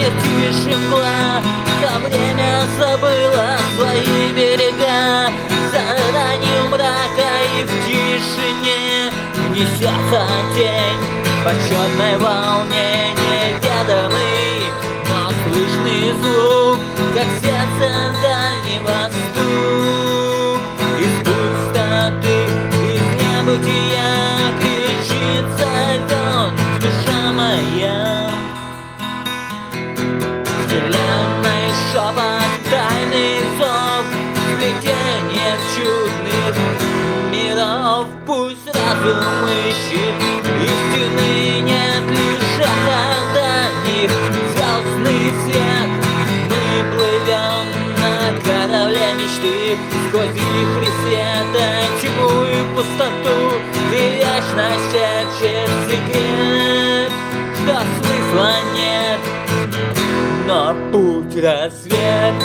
где тише мгла, то время забыло свои берега. За ранним мрака и в тишине несется тень по черной волне, неведомый, но слышный звук, как сердце дальнего стук. Из пустоты, из небытия кричит зовет душа моя. Вселенной шепот, тайный зов, сплетение чудных миров. Пусть разум ищет истины, нет лишь ожиданий, звездный свет. Мы плывем на корабле мечты сквозь вихри света, тьму и пустоту, и вечность шепчет секрет, что смысла нет, но путь рассвет.